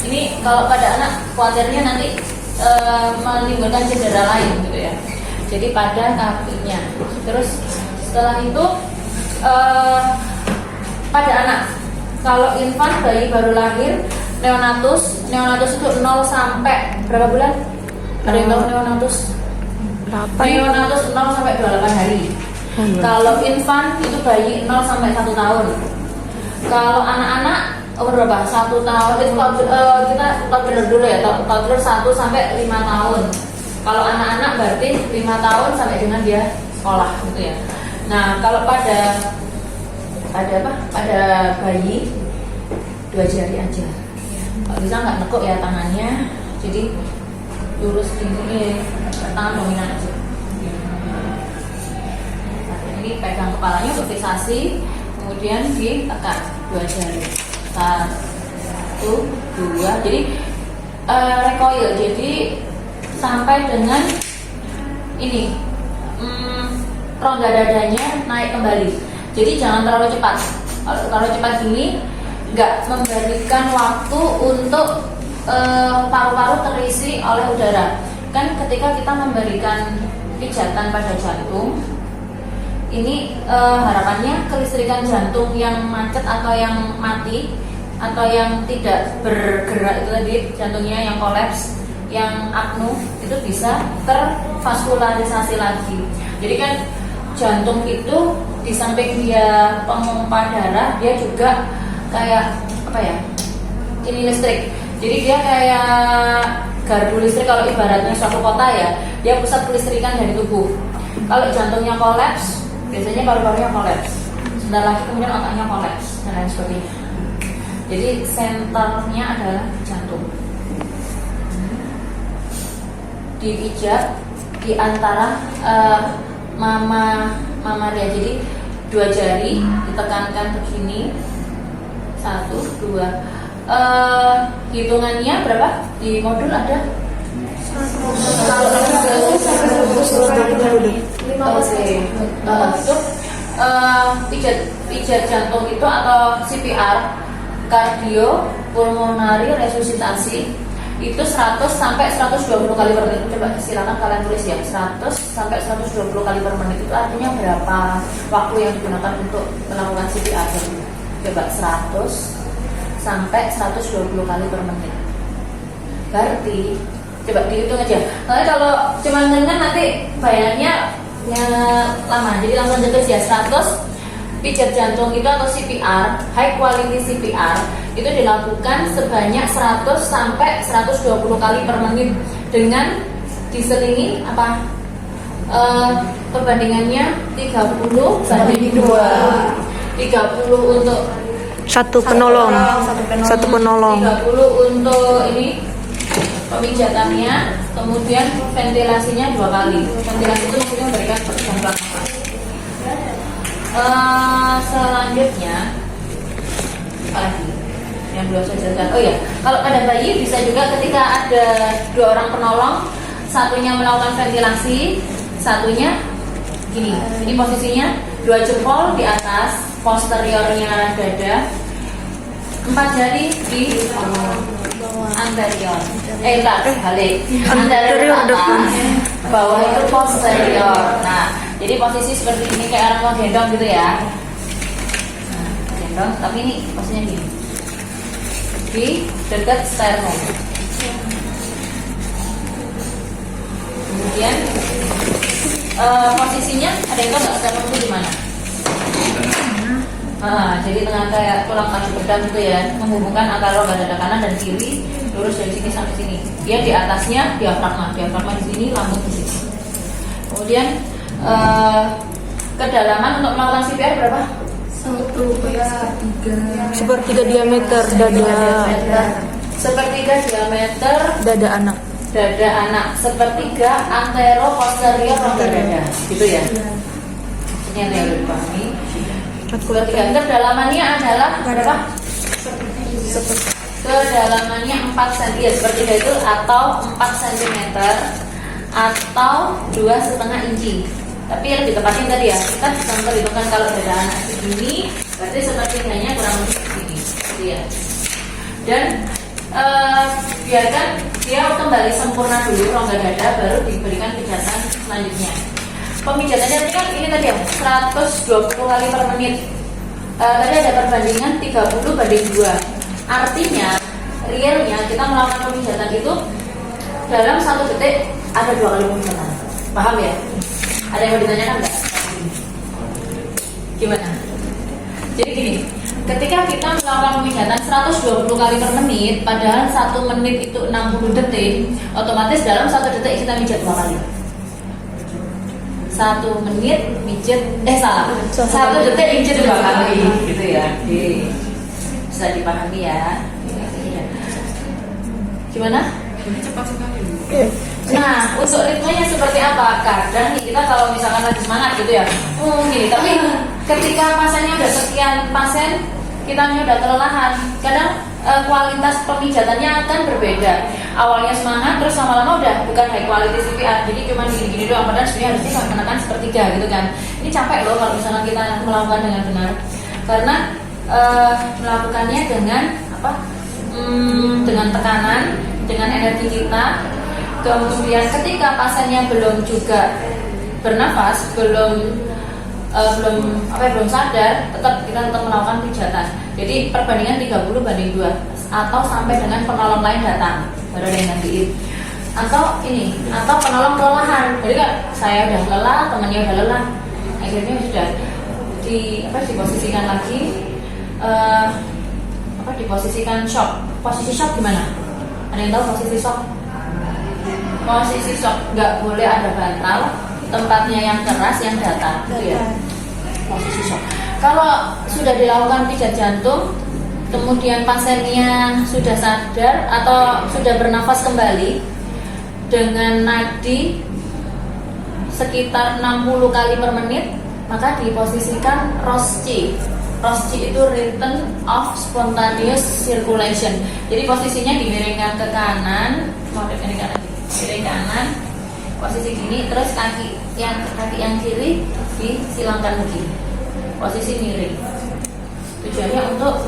Ini kalau pada anak khawatirnya nanti menimbulkan cedera lain gitu ya. Jadi pada kakinya. Terus setelah itu pada anak, kalau infant bayi baru lahir, neonatus itu 0 sampai berapa bulan? Ada yang tahu neonatus? Neonatus 0 sampai 28 hari. Kalau infant itu bayi 0 sampai 1 tahun. Kalau anak-anak umur berapa? 1 tahun. Itu kita toddler dulu ya, toddler 1 sampai 5 tahun. Kalau anak-anak berarti 5 tahun sampai dengan dia sekolah gitu ya. Nah, kalau pada bayi 2 jari aja. Kalau bisa nggak nekuk ya tangannya, jadi lurus gini, tangan dominan aja. Nah, ini pegang kepalanya untuk fiksasi, kemudian ditekan 2 jari. 1, 2. Jadi recoil, jadi sampai dengan ini rongga dadanya naik kembali. Jadi jangan terlalu cepat. Kalau terlalu cepat gini nggak memberikan waktu untuk paru-paru terisi oleh udara. Kan ketika kita memberikan pijatan pada jantung, ini harapannya kelistrikan jantung yang macet atau yang mati atau yang tidak bergerak itu tadi, jantungnya yang kolaps, yang apnu, itu bisa tervaskularisasi lagi. Jadi kan jantung itu di samping dia pemompa darah, dia juga kayak apa ya? Ini listrik. Jadi dia kayak gardu listrik kalau ibaratnya suatu kota ya. Dia pusat kelistrikan dari tubuh. Kalau jantungnya kolaps, biasanya paru-parunya kolaps. Sebentar lagi kemudian otaknya kolaps dan lain sebagainya. Jadi senternya adalah jantung. Dipijat di antara mama dia. Jadi 2 jari ditekankan begini. 1, 2. Hitungannya berapa? Di modul ada? Untuk pijat jantung itu atau CPR, kardiopulmonari resusitasi, itu 100 sampai 120 kali per menit. Coba silakan kalian tulis ya, 100 sampai 120 kali per menit. Itu artinya berapa waktu yang digunakan untuk melakukan CPR? Coba 100 sampai 120 kali per menit. Berarti coba dihitung aja. Karena kalau cuma dengan nanti bayangannya lama. Jadi langsung tulis ya, 100 pijat jantung itu atau CPR, high quality CPR, itu dilakukan sebanyak 100 sampai 120 kali per menit dengan diselingi apa? Perbandingannya 30 banding 2. 30 untuk satu penolong. 30 untuk ini pemijatannya, kemudian ventilasinya 2 kali. Ventilasi itu maksudnya memberikan percikan nafas. Selanjutnya apa lagi yang belum saya jelaskan? Oh ya, kalau pada bayi bisa juga ketika ada 2 orang penolong, satunya melakukan ventilasi, satunya gini. Ini posisinya 2 jempol di atas posteriornya dada, 4 jari di anterior. Balik. Anterior atas, bawah itu posterior. Nah, jadi posisi seperti ini kayak orang mau gendong gitu ya. Nah, gendong, tapi ini posisinya gini. Di dekat sternum. Kemudian posisinya ada yang tahu nggak sternum itu di mana? Jadi tengah kayak tulang kaki pedang gitu ya, menghubungkan antara rongga dada kanan dan kiri, lurus dari sini sampai sini. Dia di atasnya diafragma di sini, lambung di sini. Kemudian kedalaman untuk melakukan CPR berapa? 1/3 diameter dada. 1/3 diameter Dada anak. Dada anak, 1/3 antero posterior rongga dada, gitu ya. Ini yang udah dipahami. 1/3 kedalamannya adalah berapa? Kedalamannya 4 cm ya, sepertiga itu atau 4 cm atau 2,5 inci. Tapi yang lebih tepatnya tadi ya, kita bisa memperhitungkan kalau dada anak segini, berarti sepertiganya kurang lebih segini, gitu ya. Dan biarkan dia kembali sempurna dulu rongga dada, baru diberikan pijatan selanjutnya. Pemijatannya nanti kan ini tadi ya 120 kali per menit. Tadi ada perbandingan 30 banding 2. Artinya realnya kita melakukan pemijatan itu dalam 1 detik ada 2 kali pemijatan. Paham ya? Ada yang mau ditanyakan nggak? Gimana? Jadi gini, ketika kita melakukan pemijatan 120 kali per menit, padahal 1 menit itu 60 detik, otomatis dalam 1 detik kita mijat 2 kali. 1 menit mijit, salah, 1 detik mijit 2 kali, gitu ya. Jadi, bisa dipahami ya. Gimana? Ini cepat sekali. Nah, untuk ritmenya seperti apa? Kadang nih kita kalau misalkan lagi semangat gitu ya, gini. Tapi ketika pasiennya udah sekian pasien, kitanya udah kelelahan. Kadang kualitas pemijatannya akan berbeda. Awalnya semangat, terus lama-lama udah bukan high quality CPR. Jadi cuma gini-gini doang. Padahal sebenarnya harusnya menekan sepertiga gitu kan. Ini capek loh kalau misalnya kita melakukan dengan benar. Karena melakukannya dengan apa? Dengan tekanan, dengan energi kita. Kemudian ketika pasiennya belum juga bernafas, belum sadar, kita tetap melakukan pijatan. Jadi perbandingan 30 banding 2 atau sampai dengan penolong lain datang baru ada yang gantiin. Atau penolong kelelahan. Jadi kan saya udah lelah, temannya udah lelah, akhirnya sudah diposisikan lagi, diposisikan shock. Posisi shock gimana? Ada yang tahu posisi shock? Posisi shock nggak boleh ada bantal, tempatnya yang keras, yang datar, gitu ya. Posisi shock. Kalau sudah dilakukan pijat jantung, kemudian pasiennya sudah sadar atau sudah bernafas kembali dengan nadi sekitar 60 kali per menit, maka diposisikan ROSC. ROSC itu Rhythm of Spontaneous Circulation. Jadi posisinya dimiringkan ke kanan, miring kanan, posisi gini, terus kaki yang kiri disilangkan begini, posisi miring. Tujuannya untuk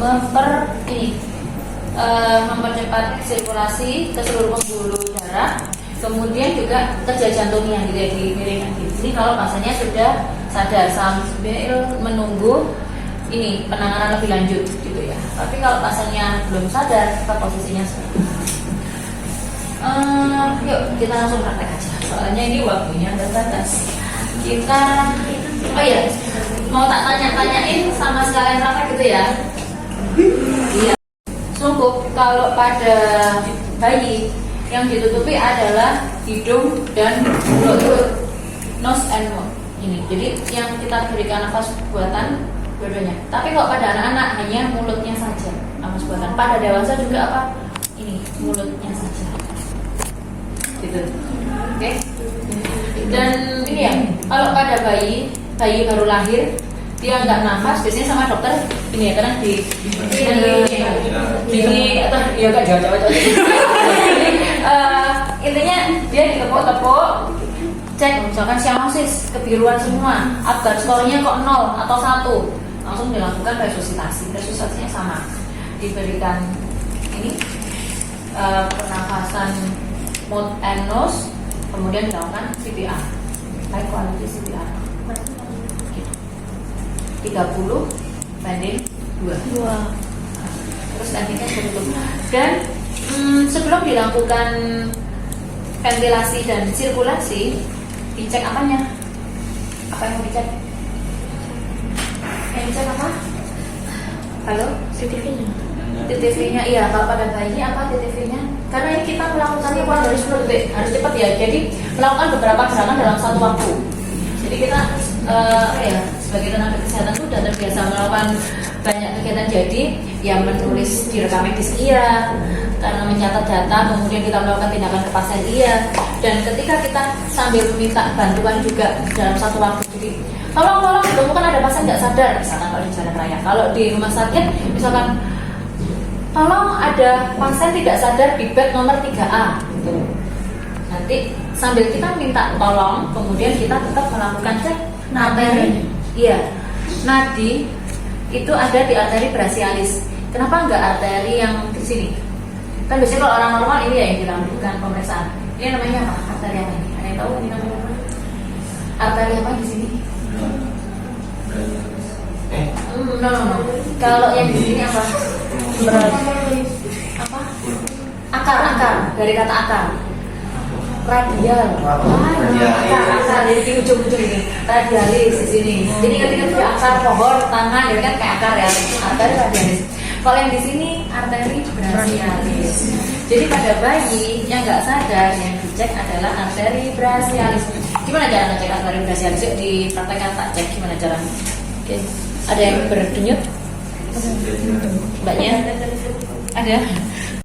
mempercepat sirkulasi ke seluruh pembuluh darah, kemudian juga kerja jantungnya gitu ya, dimiringkan gitu. Jadi kalau pasiennya sudah sadar sambil menunggu ini penanganan lebih lanjut gitu ya. Tapi kalau pasiennya belum sadar, kita posisinya seperti ini. Yuk kita langsung praktek aja. Soalnya ini waktunya terbatas. Kita, mau tak tanya-tanyain sama sekalian praktek gitu ya. Iya. Sungguh kalau pada bayi yang ditutupi adalah hidung dan mulut, nose and mouth. Ini. Jadi yang kita berikan nafas buatan dua-duanya. Tapi kalau pada anak-anak hanya mulutnya saja nafas buatan. Pada dewasa juga apa? Ini mulutnya saja. Gitu. Oke. Dan ini ya, kalau pada bayi baru lahir dia nggak nafas, biasanya sama dokter ini ya, karena di atau ya kan jauh-jauh. Intinya dia ditepuk-tepuk, cek misalkan sianosis kebiruan semua, Apgar skornya kok 0 atau 1, langsung dilakukan resusitasi. Resusitasinya sama, diberikan ini pernafasan mouth and nose, kemudian dilakukan CPR, high quality CPR. 30 banding 2. Terus tekniknya seperti itu. Dan sebelum dilakukan ventilasi dan sirkulasi, dicek apanya? Apa yang mau dicek? Yang dicek apa? Halo? TTV-nya. TTV-nya, iya. Kalau pada bayi apa TTV-nya? Karena ini kita melakukannya kurang dari 10 detik, harus cepat ya. Jadi melakukan beberapa gerakan dalam satu waktu. Jadi kita sebagai tenaga kesehatan itu sudah terbiasa melakukan banyak kegiatan. Jadi yang menulis di rekam medis iya, karena mencatat data, kemudian kita melakukan tindakan ke pasien iya. Dan ketika kita sambil meminta bantuan juga dalam satu waktu, jadi tolong ditemukan ada pasien nggak sadar, misalkan kalau di jalan raya. Kalau di rumah sakit misalkan tolong ada pasien tidak sadar di bed nomor 3A gitu. Nanti sambil kita minta tolong, kemudian kita tetap melakukan cek arteri. Iya, nadi itu ada di arteri brachialis. Kenapa nggak arteri yang di sini? Kan biasanya kalau orang normal ini ya yang dilakukan pemeriksaan. Ini namanya apa? Arteri apa ini? Ada yang tahu ini namanya apa? Arteri apa di sini? No. Kalau yang di sini apa? Berat. Apa? Akar dari kata akar. Radial. Akar jadi di ujung-ujung ini. Radialis di sini. Jadi ketika akar pohon, tangan, ya kan kayak akar ya. Arteri radialis. Kalau yang di sini arteri brachialis. Jadi pada bayi yang nggak sadar yang dicek adalah arteri brachialis. Gimana cara ngecek arteri brachialis? Yuk dipraktekkan tak cek gimana caranya. Oke. Ada yang berdenyut? Mbaknya? Ada.